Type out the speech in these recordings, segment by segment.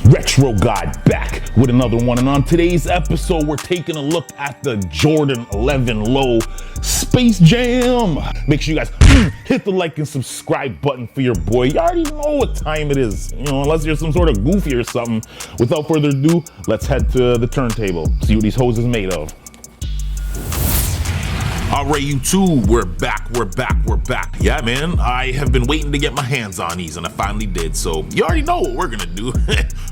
Retro Guy back with another one, and on today's episode we're taking a look at the Jordan 11 Low Space Jam. Make sure you guys hit the like and subscribe button for your boy. You already know what time it is, unless you're some sort of goofy or something. Without further ado, let's head to the turntable, see what these hoes is made of. Alright, YouTube, we're back. Yeah, man, I have been waiting to get my hands on these, and I finally did. So you already know what we're gonna do.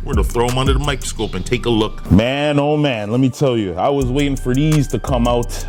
We're gonna throw them under the microscope and take a look. Man, oh man, let me tell you, I was waiting for these to come out,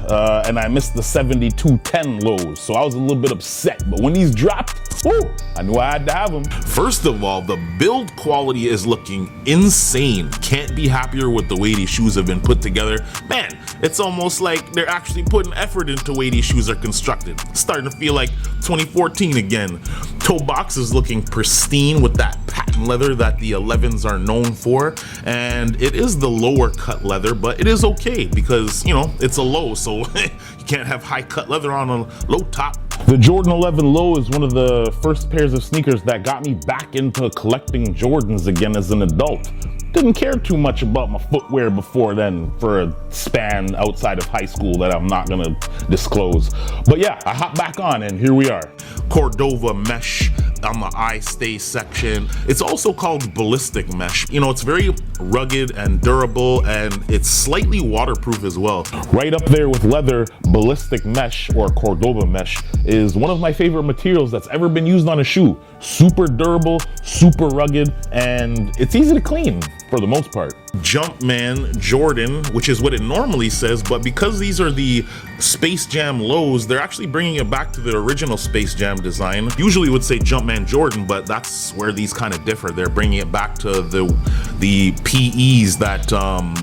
and I missed the 7210 lows, so I was a little bit upset. But when these dropped, woo, I knew I had to have them. First of all, the build quality is looking insane. Can't be happier with the way these shoes have been put together. Man, it's almost like they're actually putting effort into the way these shoes are constructed. It's starting to feel like 2014 again. Toe box is looking pristine with that patent leather that the 11s are known for, and it is the lower cut leather, but it is okay because it's a low, so you can't have high cut leather on a low top. The Jordan 11 Low is one of the first pairs of sneakers that got me back into collecting Jordans again as an adult. Didn't care too much about my footwear before then for a span outside of high school that I'm not gonna disclose. But yeah, I hopped back on and here we are. Cordova mesh on the eye stay section. It's also called ballistic mesh. It's very rugged and durable, and it's slightly waterproof as well. Right up there with leather, ballistic mesh or Cordova mesh is one of my favorite materials that's ever been used on a shoe. Super durable, super rugged, and it's easy to clean for the most part. Jumpman Jordan, which is what it normally says, but because these are the Space Jam lows, they're actually bringing it back to the original Space Jam design. Usually would say Jumpman Jordan, but that's where these kind of differ. They're bringing it back to the PEs that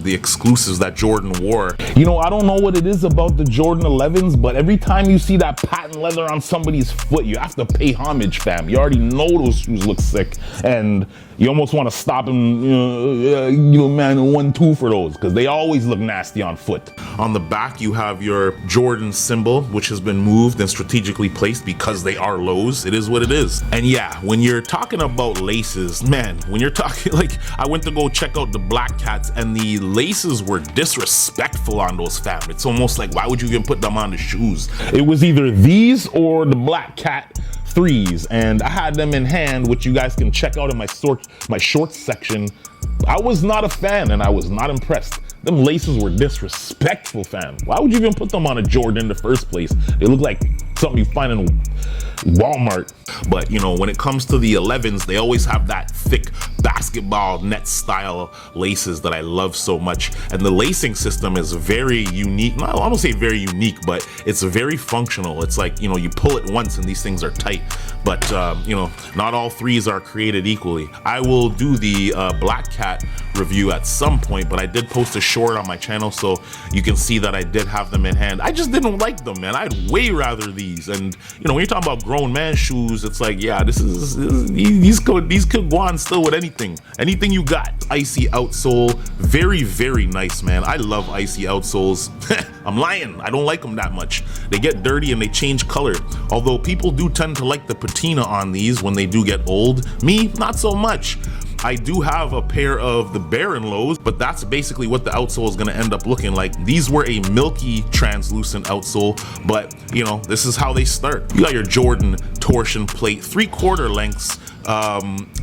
the exclusives that Jordan wore. I don't know what it is about the Jordan 11s, but every time you see that patent leather on somebody's foot, you have to pay homage, fam. You already know those shoes look sick, and you almost want to stop and man, 1-2 for those, because they always look nasty on foot. On the back, you have your Jordan symbol, which has been moved and strategically placed because they are lows. It is what it is. And yeah, when you're talking about laces, man, when you're talking, like, I went to go check out the Black Cats, and the laces were disrespectful on those, fam. It's almost like, why would you even put them on the shoes? It was either these or the Black Cat 3s, and I had them in hand, which you guys can check out in my shorts section. I was not a fan, and I was not impressed. Them laces were disrespectful, fam. Why would you even put them on a Jordan in the first place? They look like something you find in Walmart. But when it comes to the 11s, they always have that thick basketball net style laces that I love so much, and the lacing system is very unique. I don't say very unique, but it's very functional. It's like you pull it once and these things are tight, but not all 3s are created equally. I will do the Black Cat review at some point, but I did post a short on my channel, so you can see that I did have them in hand. I just didn't like them, man. I'd way rather these. And when you're talking about grown man shoes, it's like, yeah, these could go on still with anything you got. Icy outsole, very, very nice, man. I love icy outsoles. I'm lying, I don't like them that much. They get dirty and they change color, although people do tend to like the patina on these when they do get old. Me, not so much. I do have a pair of the Baron lows, but that's basically what the outsole is gonna end up looking like. These were a milky translucent outsole, but this is how they start. You got your Jordan torsion plate, 3/4 lengths,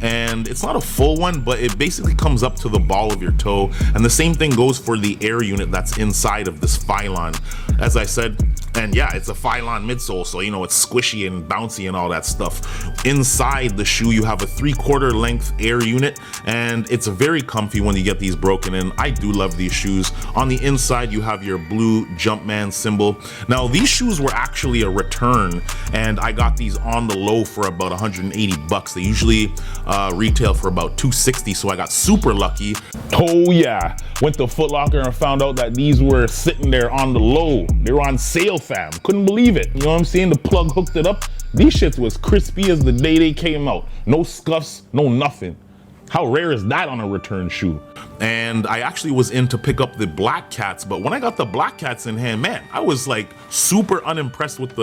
and it's not a full one, but it basically comes up to the ball of your toe, and the same thing goes for the air unit that's inside of this Phylon, as I said. And yeah, it's a Phylon midsole, so it's squishy and bouncy and all that stuff. Inside the shoe, you have a 3/4 length air unit, and it's very comfy when you get these broken in. I do love these shoes. On the inside, you have your blue Jumpman symbol. Now, these shoes were actually a return, and I got these on the low for about 180 bucks. They usually retail for about 260, so I got super lucky. Oh yeah, went to Foot Locker and found out that these were sitting there on the low. They were on sale, fam. Couldn't believe it. You know what I'm saying? The plug hooked it up. These shits was crispy as the day they came out. No scuffs, no nothing. How rare is that on a return shoe? and I actually was in to pick up the black cats, but when I got the black cats in hand, man, I was like super unimpressed with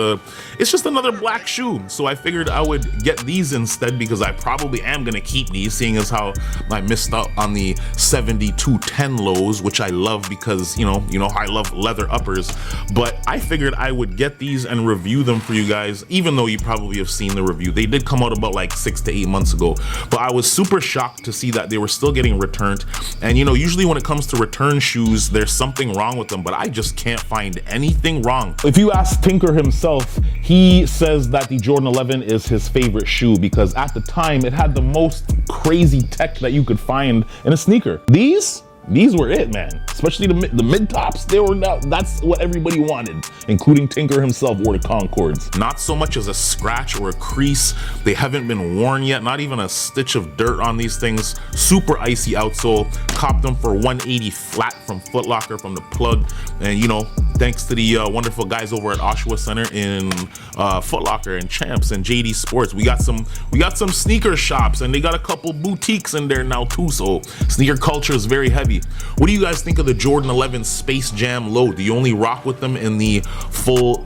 it's just another black shoe. So I figured I would get these instead, because I probably am gonna keep these, seeing as how I missed out on the 7210 lows, which I love because, you know how I love leather uppers. But I figured I would get these and review them for you guys, even though you probably have seen the review. They did come out about like 6 to 8 months ago, but I was super shocked to see that they were still getting returned. And usually when it comes to return shoes, there's something wrong with them, but I just can't find anything wrong. If you ask Tinker himself, he says that the Jordan 11 is his favorite shoe because at the time it had the most crazy tech that you could find in a sneaker. These were it, man. Especially the mid tops. That's what everybody wanted, including Tinker himself or the Concords. Not so much as a scratch or a crease. They haven't been worn yet. Not even a stitch of dirt on these things. Super icy outsole. Copped them for $180 flat from Foot Locker, from the plug. And thanks to the wonderful guys over at Oshawa Center in Foot Locker and Champs and JD Sports. We got some sneaker shops, and they got a couple boutiques in there now too. So sneaker culture is very heavy. What do you guys think of the Jordan 11 Space Jam low? Do you only rock with them in the full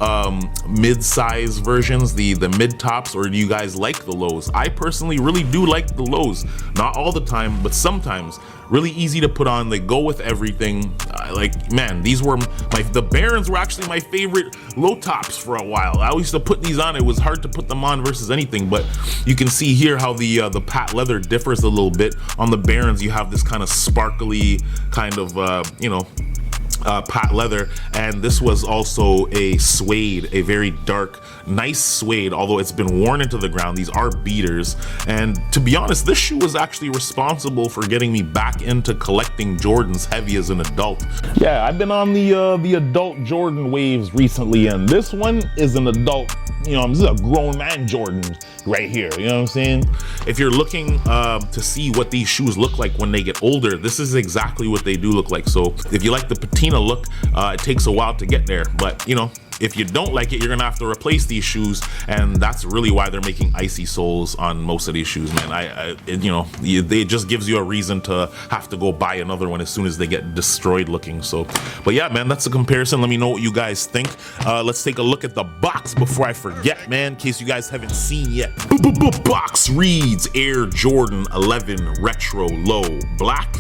mid-size versions, the mid tops, or do you guys like the lows? I personally really do like the lows. Not all the time, but sometimes. Really easy to put on. They go with everything. Man, these were the Barons were actually my favorite low tops for a while. I used to put these on. It was hard to put them on versus anything, but you can see here how the patent leather differs a little bit. On the Barons, you have this kind of sparkly kind of patent leather, and this was also a suede, a very dark, nice suede, although it's been worn into the ground. These are beaters, and to be honest, this shoe was actually responsible for getting me back into collecting Jordans heavy as an adult. Yeah, I've been on the adult Jordan waves recently, and this one is an adult, this is a grown man Jordan right here, you know what I'm saying? If you're looking to see what these shoes look like when they get older, this is exactly what they do look like. So if you like the patina look, it takes a while to get there, but if you don't like it, you're gonna have to replace these shoes, and that's really why they're making icy soles on most of these shoes, man. It just gives you a reason to have to go buy another one as soon as they get destroyed looking. So, but yeah, man, that's a comparison. Let me know what you guys think. Let's take a look at the box before I forget, man, in case you guys haven't seen yet. Box reads Air Jordan 11 Retro Low Black,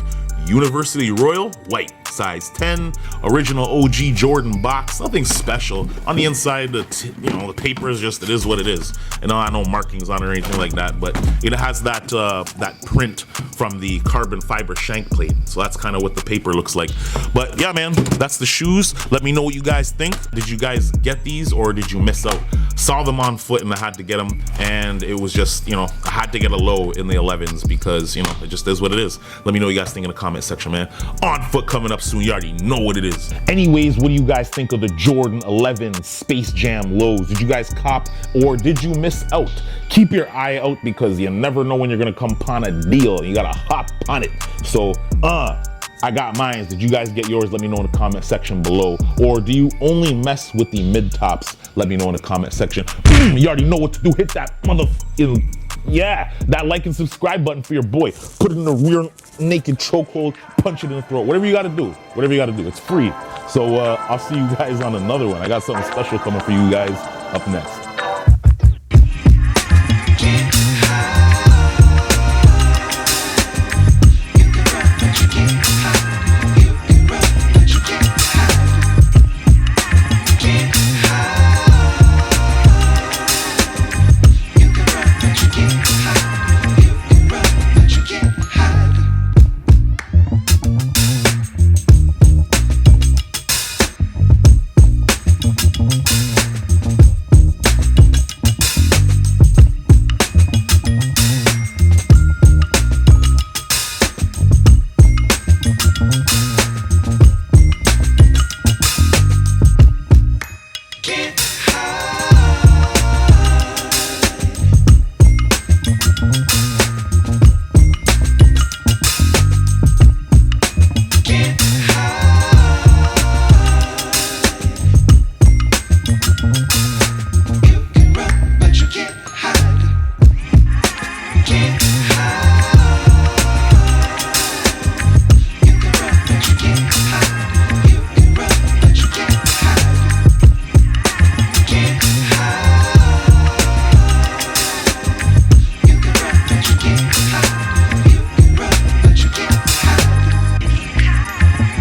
University Royal White, size 10, original OG Jordan box. Nothing special on the inside. The paper is just, it is what it is. No markings on it or anything like that, but it has that print from the carbon fiber shank plate. So that's kind of what the paper looks like. But yeah, man, that's the shoes. Let me know what you guys think. Did you guys get these or did you miss out? Saw them on foot and I had to get them, and it was just, I had to get a low in the 11s because, it just is what it is. Let me know what you guys think in the comment section, man. On foot coming up soon. You already know what it is. Anyways, what do you guys think of the Jordan 11 Space Jam lows? Did you guys cop or did you miss out? Keep your eye out because you never know when you're gonna come upon a deal. You gotta hop on it. So, I got mine. Did you guys get yours? Let me know in the comment section below. Or do you only mess with the mid tops? Let me know in the comment section. You already know what to do. Hit that that like and subscribe button for your boy. Put it in the rear naked chokehold, punch it in the throat. Whatever you gotta do. It's free. So I'll see you guys on another one. I got something special coming for you guys up next.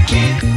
Jam.